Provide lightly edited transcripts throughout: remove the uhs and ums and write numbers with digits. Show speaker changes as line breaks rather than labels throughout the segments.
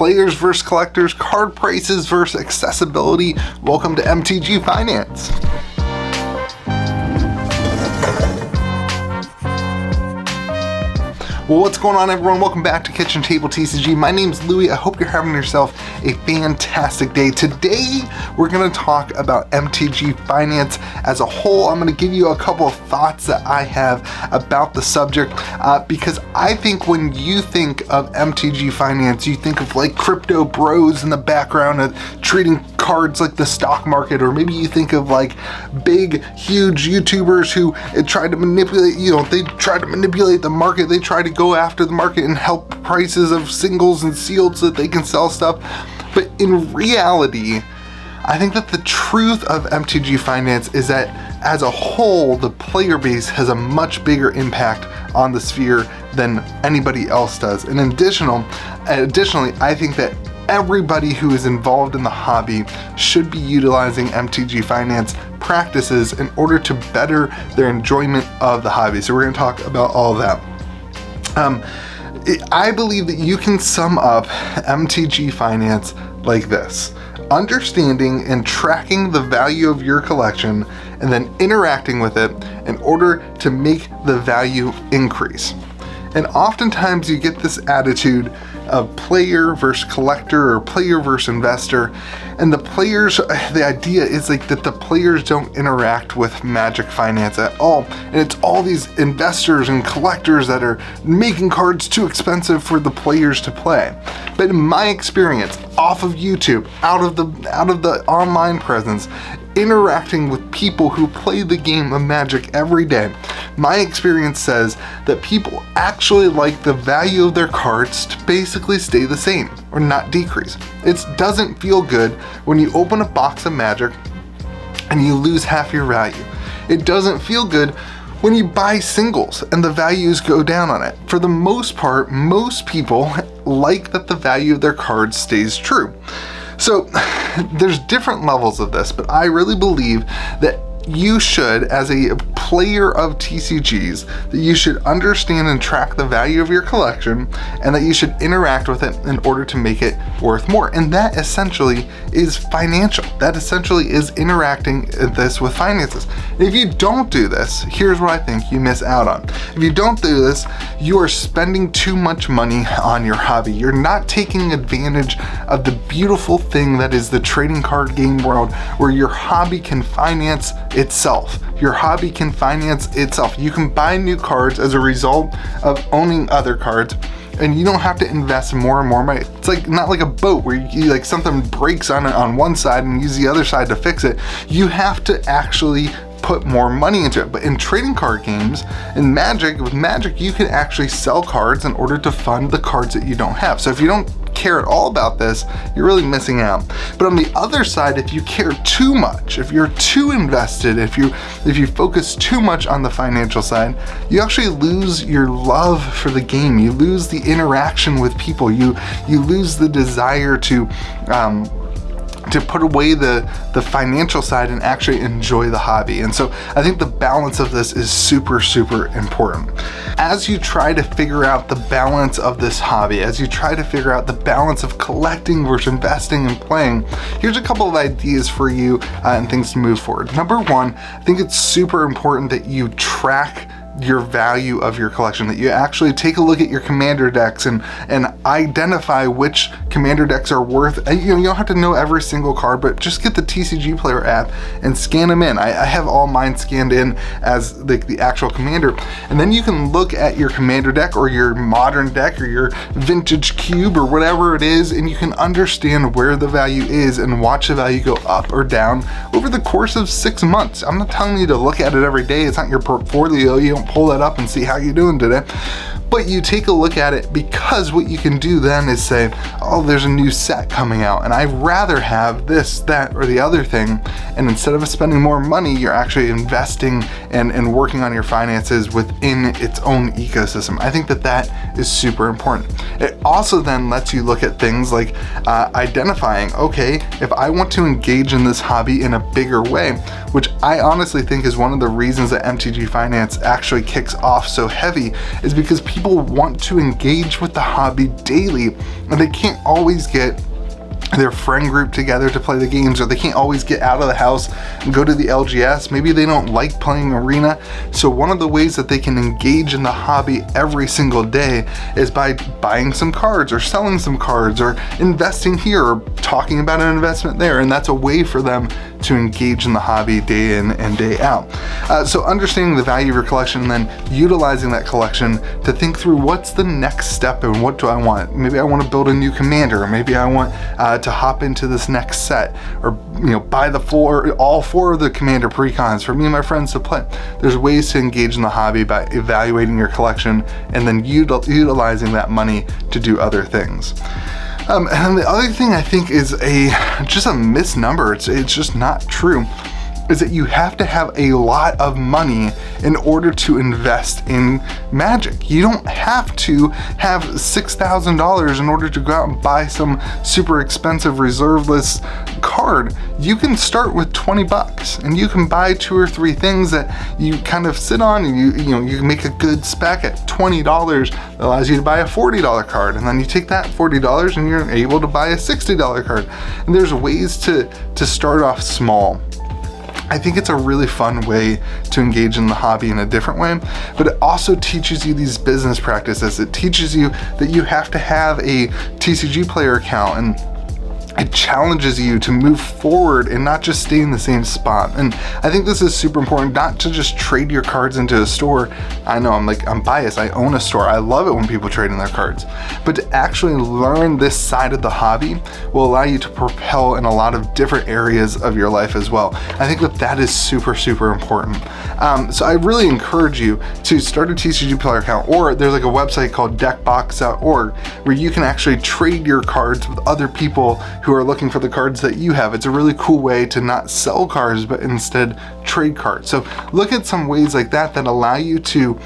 players versus collectors, card prices versus accessibility. Welcome to MTG Finance. Well, what's going on, everyone? Welcome back to Kitchen Table TCG. My name's Louie. I hope you're having yourself a fantastic day. Today, we're going to talk about MTG Finance as a whole. I'm going to give you a couple of thoughts that I have about the subject because I think when you think of MTG Finance, you think of like crypto bros in the background of treating cards like the stock market, or maybe you think of like big, huge YouTubers who try to manipulate, they try to manipulate the market. They try to go after the market and help prices of singles and sealed so that they can sell stuff. But in reality, I think that the truth of MTG Finance is that as a whole, the player base has a much bigger impact on the sphere than anybody else does. And additionally, I think that everybody who is involved in the hobby should be utilizing MTG Finance practices in order to better their enjoyment of the hobby. So we're going to talk about all of that. I believe that you can sum up MTG Finance like this: understanding and tracking the value of your collection and then interacting with it in order to make the value increase. And oftentimes you get this attitude of player versus collector or player versus investor, and the idea is like that the players don't interact with Magic Finance at all, and it's all these investors and collectors that are making cards too expensive for the players to play. But in my experience, off of YouTube, out of the online presence, interacting with people who play the game of Magic every day, my experience says that people actually like the value of their cards to basically stay the same or not decrease. It doesn't feel good when you open a box of Magic and you lose half your value. It doesn't feel good when you buy singles and the values go down on it. For the most part, most people like that the value of their cards stays true. So there's different levels of this, but I really believe that you should, as a player of TCGs, that you should understand and track the value of your collection, and that you should interact with it in order to make it worth more. And that essentially is financial. That essentially is interacting this with finances. And if you don't do this, here's what I think you miss out on. If you don't do this, you are spending too much money on your hobby. You're not taking advantage of the beautiful thing that is the trading card game world, where your hobby can finance itself. Your hobby can finance itself. You can buy new cards as a result of owning other cards, and you don't have to invest more and more money. It's like not like a boat where you like something breaks on one side and use the other side to fix it. You have to actually put more money into it. But in trading card games, with Magic, you can actually sell cards in order to fund the cards that you don't have. So if you don't care at all about this, you're really missing out. But on the other side, if you care too much, if you're too invested, if you focus too much on the financial side, you actually lose your love for the game. You lose the interaction with people. You lose the desire to put away the financial side and actually enjoy the hobby. And so I think the balance of this is super, super important. As you try to figure out the balance of this hobby, as you try to figure out the balance of collecting versus investing and playing, here's a couple of ideas for you and things to move forward. Number one, I think it's super important that you track your value of your collection, that you actually take a look at your commander decks and identify which commander decks are worth, you don't have to know every single card, but just get the TCG Player app and scan them in. I have all mine scanned in as the actual commander, and then you can look at your commander deck or your modern deck or your vintage cube or whatever it is, and you can understand where the value is and watch the value go up or down over the course of 6 months. I'm not telling you to look at it every day. It's not your portfolio. You don't pull that up and see how you're doing today. But you take a look at it, because what you can do then is say, oh, there's a new set coming out and I'd rather have this, that, or the other thing. And instead of spending more money, you're actually investing and working on your finances within its own ecosystem. I think that is super important. It also then lets you look at things like identifying, okay, if I want to engage in this hobby in a bigger way, which I honestly think is one of the reasons that MTG Finance actually kicks off so heavy, is because people people want to engage with the hobby daily, and they can't always get their friend group together to play the games, or they can't always get out of the house and go to the LGS. Maybe they don't like playing Arena. So one of the ways that they can engage in the hobby every single day is by buying some cards or selling some cards or investing here or talking about an investment there. And that's a way for them to engage in the hobby day in and day out. So understanding the value of your collection and then utilizing that collection to think through what's the next step and what do I want. Maybe I want to build a new commander, or maybe I want to hop into this next set, or buy all four of the commander precons for me and my friends to play. There's ways to engage in the hobby by evaluating your collection and then utilizing that money to do other things. And the other thing I think is just a misnomer. It's just not true. Is that you have to have a lot of money in order to invest in Magic. You don't have to have $6,000 in order to go out and buy some super expensive reserve list card. You can start with $20 and you can buy 2 or 3 things that you kind of sit on, and you can make a good spec at $20 that allows you to buy a $40 card, and then you take that $40 and you're able to buy a $60 card. And there's ways to start off small. I think it's a really fun way to engage in the hobby in a different way, but it also teaches you these business practices. It teaches you that you have to have a TCG player account, and it challenges you to move forward and not just stay in the same spot. And I think this is super important, not to just trade your cards into a store. I know I'm biased, I own a store. I love it when people trade in their cards. But to actually learn this side of the hobby will allow you to propel in a lot of different areas of your life as well. I think that is super, super important. So I really encourage you to start a TCG player account, or there's like a website called deckbox.org where you can actually trade your cards with other people who are looking for the cards that you have. It's a really cool way to not sell cards, but instead trade cards. So look at some ways like that allow you to,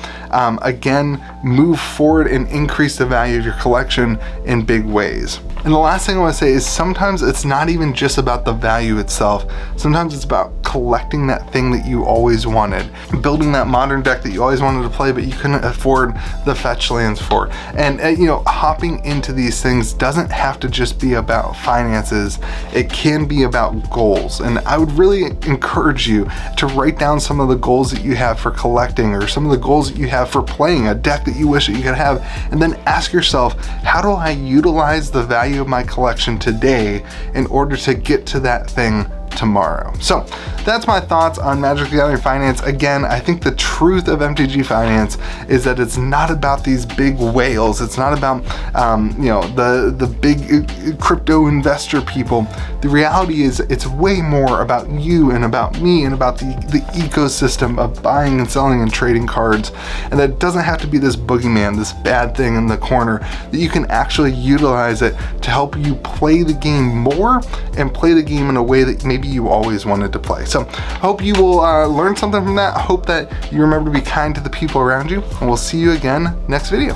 again, move forward and increase the value of your collection in big ways. And the last thing I want to say is sometimes it's not even just about the value itself. Sometimes it's about collecting that thing that you always wanted, building that modern deck that you always wanted to play but you couldn't afford the fetch lands for. And hopping into these things doesn't have to just be about finances. It can be about goals. And I would really encourage you to write down some of the goals that you have for collecting, or some of the goals that you have for playing a deck that you wish that you could have, and then ask yourself, how do I utilize the value of my collection today in order to get to that thing tomorrow? So that's my thoughts on Magic the Gathering Finance. Again, I think the truth of MTG Finance is that it's not about these big whales. It's not about the big crypto investor people. The reality is it's way more about you and about me and about the ecosystem of buying and selling and trading cards. And that doesn't have to be this boogeyman, this bad thing in the corner, that you can actually utilize it to help you play the game more and play the game in a way that maybe you always wanted to play. So I hope you will learn something from that. I hope that you remember to be kind to the people around you, and we'll see you again next video.